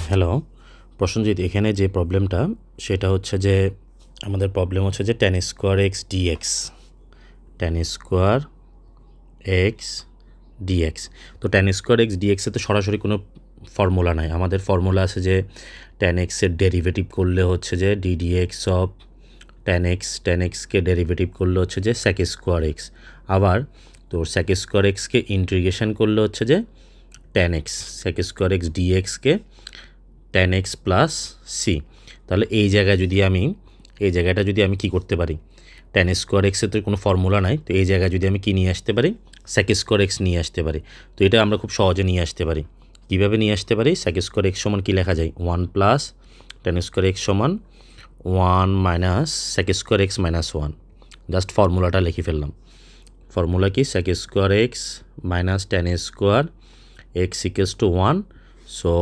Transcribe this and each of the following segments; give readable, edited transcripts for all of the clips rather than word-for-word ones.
Hello Prosenjit, এখানে যে প্রবলেমটা সেটা হচ্ছে যে আমাদের প্রবলেম হচ্ছে যে tan square x dx, tan square x dx. তো tan স্কোয়ার এক্স ডিএক্সে তো সরাসরি কোনো ফর্মুলা নাই। আমাদের ফর্মুলা আছে যে tan এক্সের ডেরিভেটিভ করলে হচ্ছে যে ডিডিএক্স অফ tan এক্সকে ডেরিভেটিভ করলে হচ্ছে যে sec স্কোয়ার এক্স, আবার তোর sec স্কোয়ার এক্সকে ইন্টিগ্রেশন করলে হচ্ছে যে tan x, sec square x ডিএক্সকে tan এক্স প্লাস সি। তাহলে এই জায়গাটা যদি আমি কি করতে পারি, tan স্কোয়ার এক্সের তো কোনো ফর্মুলা নাই, তো এই জায়গায় যদি আমি কি নিয়ে আসতে পারি, sec স্কোয়ার এক্স নিয়ে আসতে পারি। তো এটা আমরা খুব সহজে নিয়ে আসতে পারি। কীভাবে নিয়ে আসতে পারি? sec স্কোয়ার এক্স সমান কী লেখা যায়, 1 প্লাস tan স্কোয়ার এক্স সমান 1 minus sec square x minus 1। Just ফর্মুলাটা লিখে ফেললাম। ফর্মুলা কি, sec square x minus tan square x equals to 1, so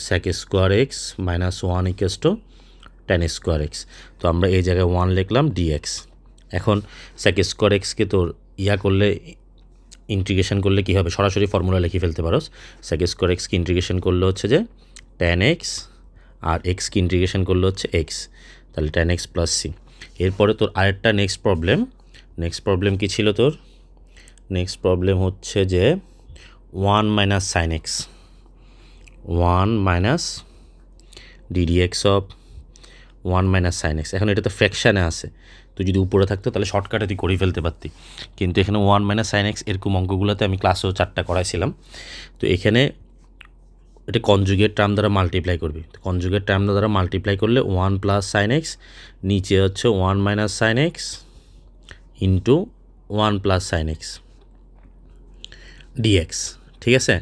sec square x minus 1 equals to tan square x. তো আমরা এই জায়গায় 1 লিখলাম dx। এখন sec স্কোয়ার এক্সকে তোর করলে ইন্টিগ্রেশন করলে কী হবে, সরাসরি ফর্মুলা লিখে ফেলতে পারোস। sec স্কোয়ার এক্সকে ইন্টিগ্রেশন করলে হচ্ছে যে tan এক্স, আর এক্সকে ইন্টিগ্রেশন করলে হচ্ছে এক্স, তাহলে tan এক্স প্লাস সি। এরপরে তোর আরেকটা নেক্সট প্রবলেম কী ছিল তোর? নেক্সট প্রবলেম হচ্ছে যে 1 minus sine x, 1 minus ddx of 1 minus sine x. এখন এটা তো ফ্র্যাকশানে আছে, তো যদি উপরে থাকতো তাহলে শর্টকাটে তুই করে ফেলতে পারতি, কিন্তু এখানে 1 মাইনাস সাইন এক্স এরকম অঙ্কগুলোতে আমি ক্লাসেও 4টা করাইছিলাম। তো এখানে এটা কনজুগেট টার্ম দ্বারা মাল্টিপ্লাই করবি। তো কনজুগেট টার্ম দ্বারা মাল্টিপ্লাই করলে 1 প্লাস সাইন এক্স, নিচে হচ্ছে 1 minus sine x into 1 plus sine x dx. ঠিক আছে?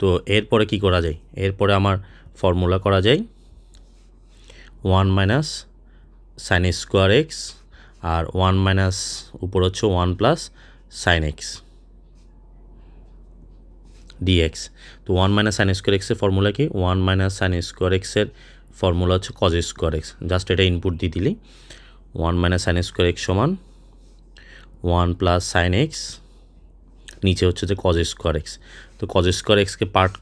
তো এরপরে কি করা যায়? এরপরে আমার ফর্মুলা করা যায় 1 মাইনাস সাইন স্কোয়ার এক্স, আর 1 মাইনাস উপর হচ্ছে 1 প্লাস সাইন এক্স ডিএক্স। তো 1 মাইনাস সাইন স্কোয়ার এক্সের ফর্মুলা কি? 1 মাইনাস সাইন স্কোয়ার এক্সের ফর্মুলা হচ্ছে কজ স্কোয়ার এক্স। জাস্ট এটা ইনপুট দিয়ে দিলি, 1 মাইনাস সাইন স্কোয়ার এক্স সমান 1 প্লাস সাইন এক্স, নিচে হচ্ছে যে কজ স্কোয়ার এক্স। তো কজ স্কোয়ার এক্সকে পার্ট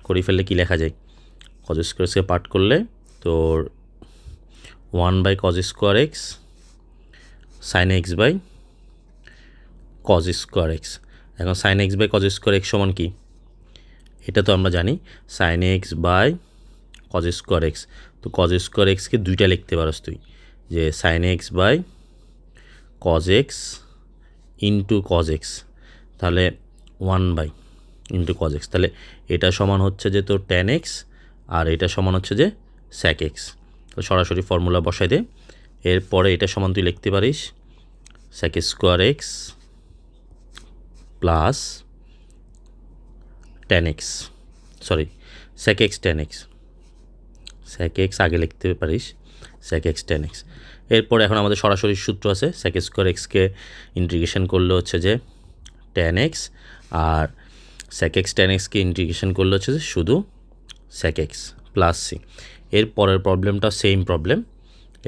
করে ফেললে কি লেখা যায়? কজ স্কোয়ার এক্সকে পার্ট করলে তোর 1 by cos square x sine x by cos square x. এখন sine x by cos square x সমান কি? এটা তো আমরা জানি, sine x by cos square x. তো কজ স্কোয়ার এক্সকে দুইটা লিখতে পারস তুই, যে sine x by cos x into cos x, তাহলে 1 বাই ইন্টু কজ এক্স। তাহলে এটা সমান হচ্ছে যে তোর tan এক্স, আর এটা সমান হচ্ছে যে sec এক্স। তো সরাসরি ফর্মুলা বসাই দে। এরপরে এটা সমান তুই লিখতে পারিস sec square x plus tan x, sorry sec x tan x, sec x আগে লিখতে পারিস, sec এক্স tan এক্স। এরপরে এখন আমাদের সরাসরি সূত্র আছে, sec স্কোয়ার এক্সকে ইন্টিগ্রেশন করলে হচ্ছে যে tan এক্স, আর sec এক্স tan এক্সকে ইন্টিগ্রেশন করলে হচ্ছে যে শুধু sec এক্স প্লাস সি। এর পরের প্রবলেমটা সেম প্রবলেম।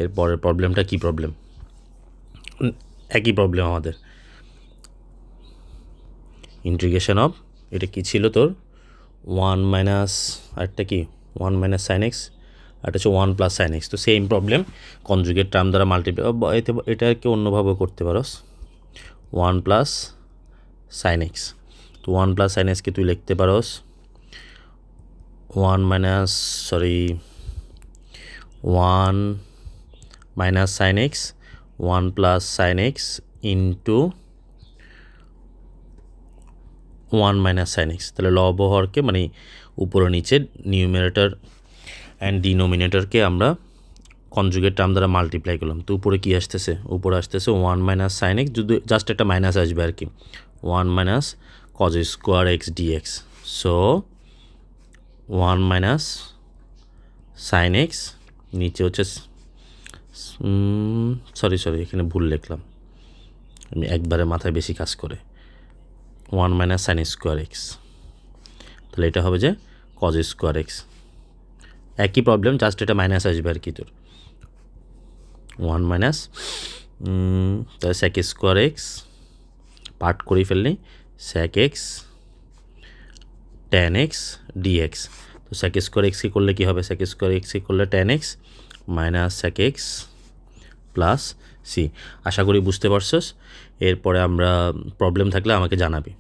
এর পরের প্রবলেমটা কী প্রবলেম? একই প্রবলেম আমাদের, ইন্টিগ্রেশন অফ, এটা কি ছিল তোর 1 মাইনাস, আরেকটা কি 1 মাইনাস সাইন এক্স, আর হচ্ছে 1 প্লাস সাইন এক্স। তো সেম প্রবলেম, কনজুগেট টার্ম দ্বারা মাল্টিপ্লাই, এটাকে অন্যভাবে করতে পারস, 1 প্লাস সাইন এক্স। তো 1 প্লাস সাইন এক্সকে তুই লিখতে পারস 1 minus sine x, 1 plus sine x into 1 minus sine x. তাহলে লব হরকে মানে উপরে নিচে নিউমারেটর অ্যান্ড ডিনোমিনেটরকে আমরা কনজুগেট টার্ম দ্বারা মাল্টিপ্লাই করলাম। তো উপরে কি আসতেছে? উপরে আসতেছে 1 মাইনাস সাইন এক্স, যদি জাস্ট একটা মাইনাস আসবে আর কি, 1 minus cos square x dx. So 1 minus sine x, নিচে হচ্ছে সরি এখানে ভুল লিখলাম, আমি একবারে মাথায় বেশি কাজ করে, 1 মাইনাস সাইন স্কোয়ার এক্স, তাহলে এটা হবে যে কজ স্কোয়ার এক্স। একই প্রবলেম, জাস্ট এটা মাইনাস আসবে আর কি তোর, 1 মাইনাস তাহলে sec স্কোয়ার এক্স পার্ট করে ফেললি sec x tan x dx. তো sec স্কোয়ার এক্স করলে কী হবে, sec স্কোয়ার এক্স করলে tan x minus sec x plus c. আশা করি বুঝতে পারছস। এরপরে আমরা প্রবলেম থাকলে আমাকে জানাবি।